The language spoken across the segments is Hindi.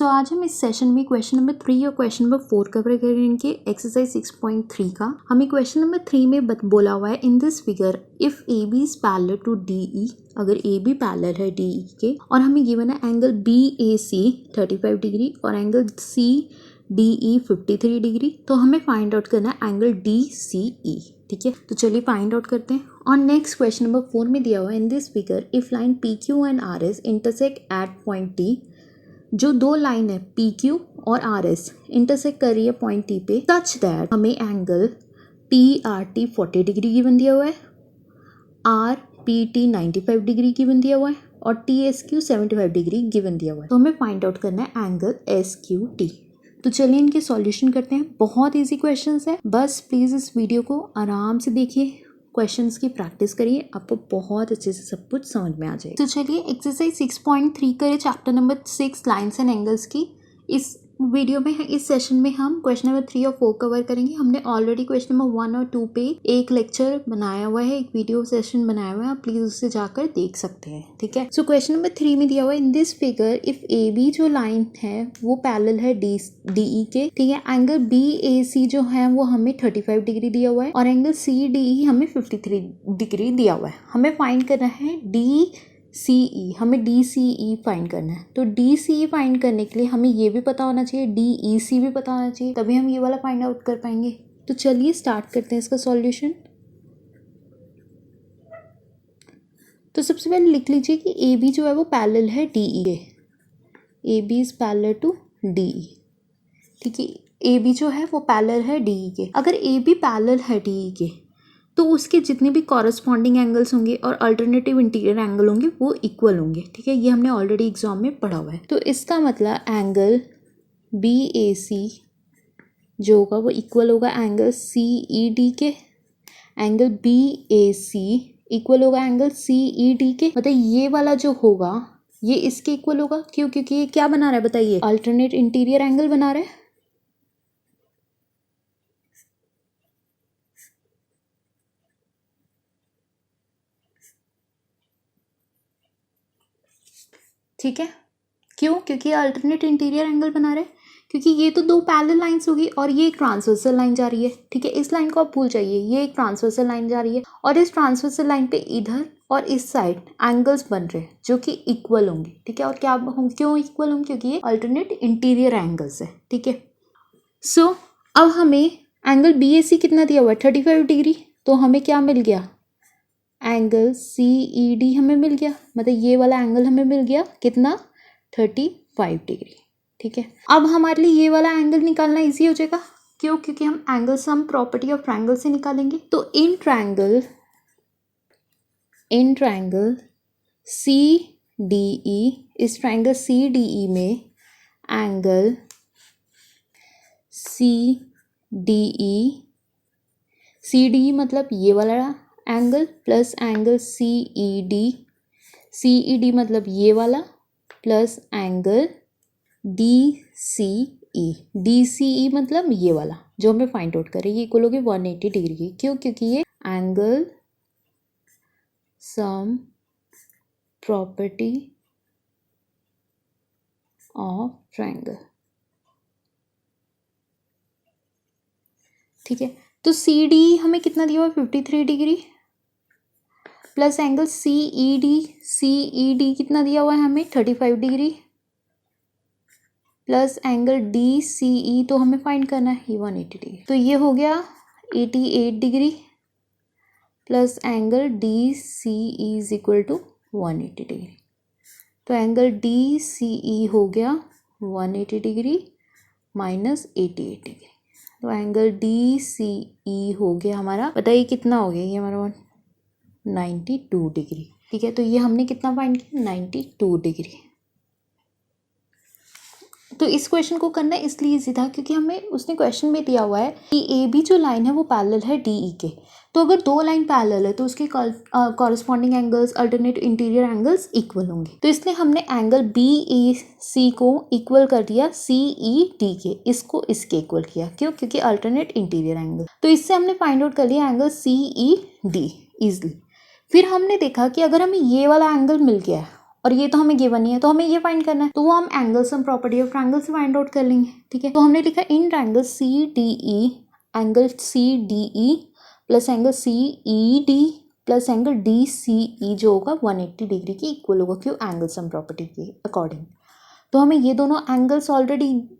सो आज हम इस सेशन में क्वेश्चन नंबर 3 और क्वेश्चन नंबर 4 कवर करेंगे एक्सरसाइज 6.3 का। हमें क्वेश्चन नंबर 3 में बोला हुआ है in this figure if A B is parallel to D E, अगर ए बी पैरेलल है डी ई के और हमें गिवन है angle B A C 35 degree और angle C D E 53 degree, तो हमें फाइंड आउट करना है एंगल डी सी ई। ठीक है, तो चलिए फाइंड आउट करते हैं। और नेक्स्ट क्वेश्चन नंबर 4 में दिया हुआ है in this figure if line P Q and R S intersect at point T, जो दो लाइन है पी क्यू और आर एस इंटरसेक्ट कर रही है पॉइंट टी पे, सच दैट हमें angle T R T 40 degree given दिया हुआ है, R P T 95 degree given दिया हुआ है और T S Q 75 degree given दिया हुआ है। तो हमें फाइंड आउट करना है एंगल एस क्यू टी। तो चलिए इनके सॉल्यूशन करते हैं। बहुत इजी क्वेश्चंस है, बस प्लीज़ इस वीडियो को आराम से देखिए, क्वेश्चंस की प्रैक्टिस करिए, आपको बहुत अच्छे से सब कुछ समझ में आ जाएगा। तो चलिए एक्सरसाइज 6.3 करें, chapter number 6 lines and angles की। इस वीडियो में इस सेशन में हम क्वेश्चन नंबर 3 और 4 कवर करेंगे। हमने ऑलरेडी क्वेश्चन नंबर 1 और 2 पे एक लेक्चर बनाया हुआ है, एक वीडियो सेशन बनाया हुआ है, आप प्लीज़ उससे जाकर देख सकते हैं। ठीक है, सो क्वेश्चन नंबर 3 में दिया हुआ है in this figure if A B जो लाइन है वो पैरेलल है डी ई के। ठीक है, एंगल बी ए सी जो है वो हमें 35 डिग्री दिया हुआ है और एंगल सी डी ई हमें 53 डिग्री दिया हुआ है। हमें फाइंड करना है डी सी ई, हमें डी सी ई फाइंड करना है। तो डी सी ई फाइंड करने के लिए हमें ये भी पता होना चाहिए, डी ई सी भी पता होना चाहिए, तभी हम ये वाला फाइंड आउट कर पाएंगे। तो चलिए स्टार्ट करते हैं इसका सॉल्यूशन। तो सबसे पहले लिख लीजिए कि ए बी जो है वो पैरेलल है डी ई के, A B is parallel to D E. ठीक है, ए बी जो है वो पैरेलल है डी ई के। अगर ए बी पैरेलल है डी ई के तो उसके जितने भी कॉरस्पॉन्डिंग एंगल्स होंगे और अल्टरनेटिव इंटीरियर एंगल होंगे वो इक्वल होंगे। ठीक है, ये हमने ऑलरेडी एग्जाम में पढ़ा हुआ है। तो इसका मतलब एंगल बी ए सी जो होगा वो इक्वल होगा एंगल सी ई डी के, angle B A C equal होगा एंगल सी ई डी के। मतलब ये वाला जो होगा ये इसके इक्वल होगा। क्यों? क्योंकि ये क्या बना रहा है बताइए, अल्टरनेट इंटीरियर एंगल बना रहा है। ठीक है, क्यों? क्योंकि अल्टरनेट इंटीरियर एंगल बना रहे हैं, क्योंकि ये तो दो पैरेलल लाइंस होगी और ये एक ट्रांसवर्सल लाइन जा रही है। ठीक है, इस लाइन को आप भूल जाइए, ये एक ट्रांसवर्सल लाइन जा रही है और इस ट्रांसवर्सल लाइन पे इधर और इस साइड एंगल्स बन रहे हैं जो कि इक्वल होंगे। ठीक है, और क्या होंगे, क्यों इक्वल होंगे? क्योंकि ये अल्टरनेट इंटीरियर एंगल्स है। ठीक है, सो अब हमें एंगल बी ए सी कितना दिया हुआ है 35 डिग्री, तो हमें क्या मिल गया, एंगल सी ई डी हमें मिल गया। मतलब ये वाला एंगल हमें मिल गया कितना, 35 डिग्री। ठीक है, अब हमारे लिए ये वाला एंगल निकालना इजी हो जाएगा। क्यों? क्योंकि हम angle sum property of triangle से निकालेंगे। तो इन ट्रायंगल सी डी ई, इस ट्रायंगल सी डी ई में एंगल सी डी ई मतलब ये वाला angle plus angle C E D मतलब ये वाला plus angle D C E मतलब ये वाला जो हमें फाइंड आउट करें, ये इक्वल होगी 180 डिग्री की। क्यों? क्योंकि ये angle sum property of triangle. ठीक है, तो सी डी हमें कितना दिया हुआ है 53 degree plus angle C E D कितना दिया हुआ है हमें 35 degree plus angle D C E तो हमें फाइंड करना है ये 180 डिग्री। तो ये हो गया 88 degree plus angle D C E is equal to 180 degree. तो एंगल डी सी ई हो गया 180 डिग्री माइनस 88 डिग्री। तो एंगल डी सी ई हो गया हमारा, बताइए कितना हो गया, ये हमारा 92 डिग्री। ठीक है, तो ये हमने कितना फाइंड किया 92 डिग्री। तो इस क्वेश्चन को करना इसलिए इजी था क्योंकि हमें उसने क्वेश्चन में दिया हुआ है कि ए बी जो लाइन है वो पैरेलल है डी ई के। तो अगर दो लाइन पैरेलल है तो उसके corresponding angles alternate interior angles equal होंगे। तो इसलिए हमने एंगल बी ए सी को इक्वल कर दिया सी ई डी के, इसको इसके इक्वल किया। क्यों? क्योंकि अल्टरनेट इंटीरियर एंगल। तो इससे हमने फाइंड आउट कर लिया angle C E D easily. फिर हमने देखा कि अगर हमें ये वाला एंगल मिल गया है और ये तो हमें गिवन नहीं है, तो हमें ये फाइंड करना है, तो वो हम angle sum property of triangle से फाइंड आउट कर लेंगे। ठीक है, तो हमने लिखा in triangle CDE angle CDE plus angle CED plus angle DCE जो होगा 180 डिग्री के इक्वल होगा, क्यों? एंगल सम प्रॉपर्टी के अकॉर्डिंग। तो हमें ये दोनों एंगल्स ऑलरेडी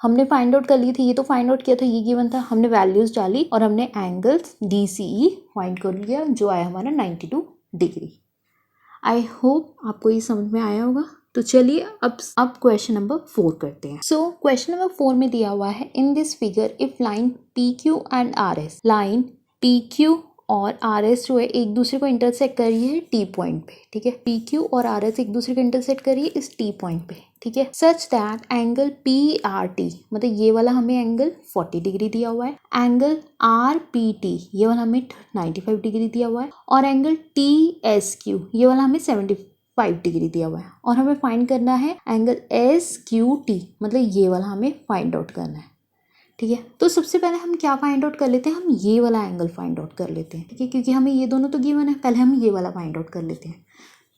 हमने फाइंड आउट कर लिए थे, ये तो फाइंड आउट किया था, ये गिवन था, हमने वैल्यूज डाली और हमने एंगल्स DCE फाइंड कर लिया जो आया हमारा 92 डिग्री। आई होप आपको ये समझ में आया होगा। तो चलिए अब क्वेश्चन नंबर 4 करते हैं। सो क्वेश्चन नंबर 4 में दिया हुआ है in this figure if line PQ and RS, line PQ और RS जो है एक दूसरे को इंटरसेक्ट कर रही है T पॉइंट पे। ठीक है, PQ और RS एक दूसरे को इंटरसेक्ट कर रही है इस T पॉइंट पे। ठीक है, सच दैट एंगल PRT, मतलब ये वाला हमें एंगल 40 डिग्री दिया हुआ है, एंगल RPT ये वाला हमें 95 डिग्री दिया हुआ है, और एंगल TSQ ये वाला हमें 75 डिग्री दिया हुआ है, और हमें फाइंड करना है एंगल SQT, मतलब ये वाला हमें फाइंड आउट करना है। ठीक है, तो सबसे पहले हम क्या फाइंड आउट कर लेते हैं, हम ये वाला एंगल फाइंड आउट कर लेते हैं। ठीक है, क्योंकि हमें ये दोनों तो गिवन है, पहले हम ये वाला फाइंड आउट कर लेते हैं।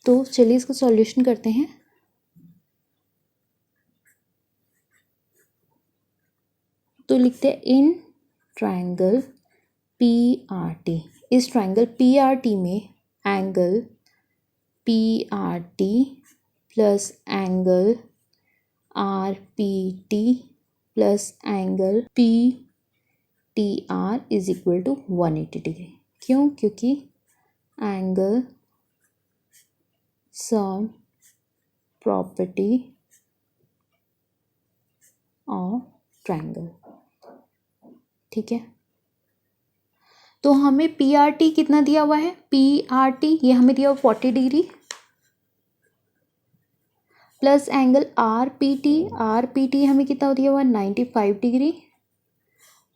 तो चलिए इसका सॉल्यूशन करते हैं। तो लिखते हैं इन ट्रायंगल PRT, इस ट्रायंगल PRT में angle PRT plus angle RPT plus angle PTR is equal to 180 degree. क्यों? क्योंकि angle sum property of triangle. ठीक है, तो हमें PRT कितना दिया हुआ है, PRT ये हमें दिया हुआ 40 डिग्री प्लस एंगल RPT हमें कितना दिया हुआ है 95 डिग्री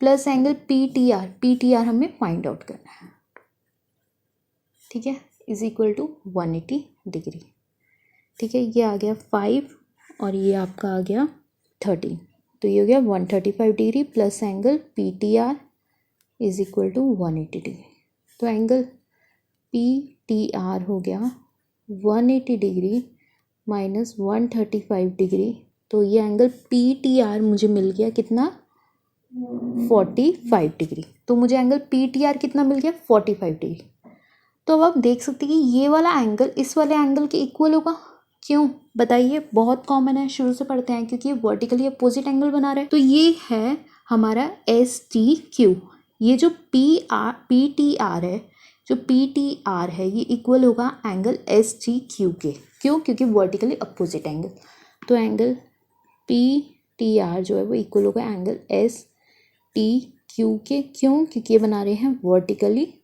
प्लस एंगल PTR हमें फाइंड आउट करना है। ठीक है, इज इक्वल टू 180 डिग्री। ठीक है, ये आ गया 5 और ये आपका आ गया 13, तो ये हो गया 135 degree plus angle PTR is equal to 180 degree. तो एंगल PTR हो गया 180 डिग्री माइनस 135 डिग्री, तो ये एंगल PTR मुझे मिल गया कितना, 45 डिग्री। तो मुझे एंगल PTR कितना मिल गया, 45 डिग्री। तो अब आप देख सकते हैं कि ये वाला एंगल इस वाले एंगल के इक्वल होगा। क्यों बताइए, बहुत कॉमन है, शुरू से पढ़ते हैं, क्योंकि ये वर्टिकली अपोजिट एंगल बना रहा है। तो ये है हमारा STQ, ये जो PTR है, जो PTR है ये इक्वल होगा एंगल STQ के। क्यों? क्योंकि वर्टिकली अपोजिट एंगल। तो एंगल PTR जो है वो इक्वल होगा एंगल STQ के। क्यों? क्योंकि ये बना रहे हैं वर्टिकली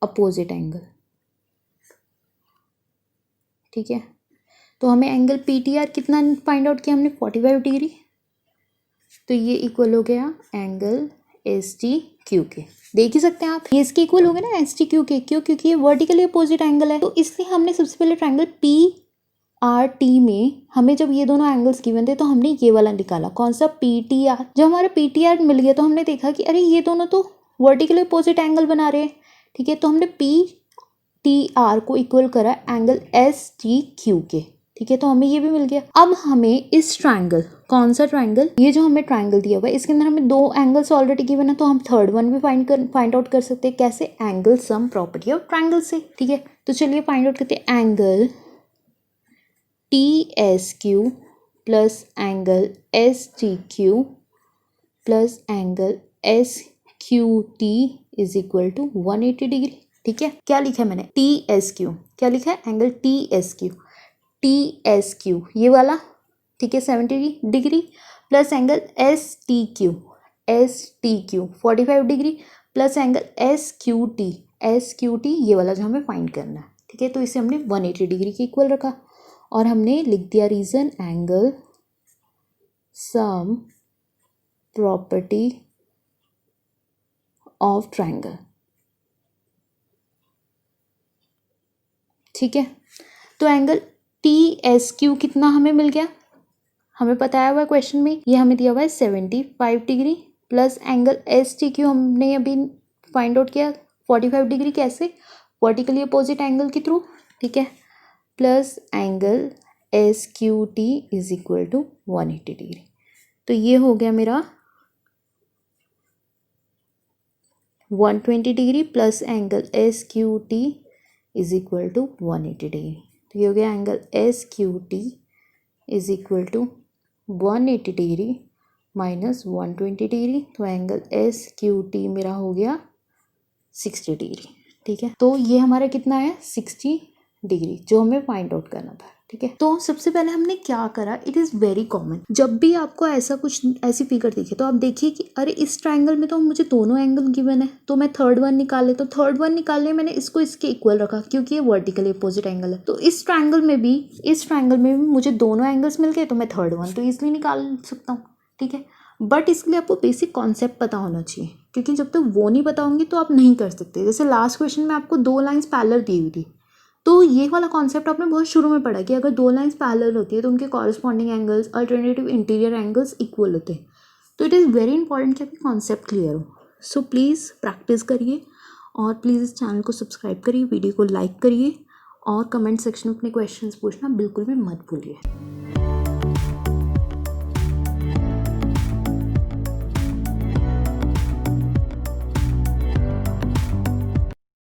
अपोजिट एंगल। ठीक है, तो हमें एंगल PTR कितना फाइंड आउट किया हमने, 45 डिग्री, तो ये इक्वल हो गया एंगल STQ के। देख ही सकते हैं आप, ये इसके इक्वल हो गया ना STQ के। क्यों? क्योंकि ये वर्टिकली अपोजिट एंगल है। तो इसलिए हमने सबसे पहले ट्रायंगल PRT में हमें जब ये दोनों एंगल्स गिवन थे तो हमने ये वाला निकाला, कौन सा, PTR। जब हमारा PTR मिल गया तो हमने देखा कि अरे ये दोनों तो वर्टिकली अपोजिट एंगल बना रहे हैं। ठीक है, तो हमने PTR को इक्वल करा एंगल STQ के। ठीक है, तो हमें ये भी मिल गया। अब हमें इस ट्रायंगल, कौन सा ट्रायंगल, ये जो हमें ट्रायंगल दिया हुआ है इसके अंदर हमें दो एंगल्स ऑलरेडी गिवन है, तो हम थर्ड वन भी फाइंड आउट कर सकते हैं। कैसे? Angle sum property of triangle से। ठीक है, तो चलिए फाइंड आउट करते हैं। Angle TSQ plus angle STQ plus angle SQT is equal to 180 degree. ठीक है, क्या लिखा है मैंने, TSQ, क्या लिखा है, एंगल TSQ ये वाला। ठीक है, 70 degree plus angle STQ 45 degree plus angle SQT ये वाला जो हमें फाइंड करना है। ठीक है, तो इसे हमने 180 डिग्री के इक्वल रखा और हमने लिख दिया reason, angle sum property of triangle. ठीक है, तो एंगल TSQ कितना हमें मिल गया, हमें बताया हुआ है क्वेश्चन में, ये हमें दिया हुआ है 75 डिग्री प्लस एंगल STQ हमने अभी फाइंड आउट किया 45 डिग्री। कैसे? वर्टिकली अपोजिट एंगल के थ्रू, ठीक है, plus angle S Q T is equal to 180 degree. तो ये हो गया मेरा 120 degree plus angle S Q T is equal to 180 degree. तो ये हो गया angle S Q T is equal to 180 degree minus 120 degree. तो एंगल एस क्यू टी मेरा हो गया 60 डिग्री, ठीक है। तो ये हमारा कितना है 60 डिग्री जो हमें फाइंड आउट करना था, ठीक है। तो सबसे पहले हमने क्या करा, इट इज़ वेरी कॉमन, जब भी आपको ऐसा कुछ ऐसी फिगर दिखे तो आप देखिए कि अरे इस ट्राइंगल में तो मुझे दोनों एंगल गिवन है, तो मैं थर्ड वन निकाल ले, तो थर्ड वन निकालने मैंने इसको इसके इक्वल रखा क्योंकि ये वर्टिकली अपोजिट एंगल है। तो इस ट्राइंगल में भी मुझे दोनों एंगल्स मिल गए, तो मैं थर्ड वन तो ईजिली निकाल सकता हूँ, ठीक है। बट इसके लिए आपको बेसिक कॉन्सेप्ट पता होना चाहिए, क्योंकि जब तक वो नहीं पता होंगे तो आप नहीं कर सकते। जैसे लास्ट क्वेश्चन में आपको 2 लाइंस पैरेलल दी हुई थी, तो ये वाला कॉन्सेप्ट आपने बहुत शुरू में पढ़ा कि अगर 2 लाइंस पैरेलल होती है तो उनके corresponding angles, alternative interior angles equal होते हैं। तो इट इज़ वेरी इंपॉर्टेंट कि आपकी कॉन्सेप्ट क्लियर हो। सो प्लीज़ प्रैक्टिस करिए और प्लीज़ इस चैनल को सब्सक्राइब करिए, वीडियो को लाइक करिए और कमेंट सेक्शन में अपने क्वेश्चंस पूछना बिल्कुल भी मत भूलिए।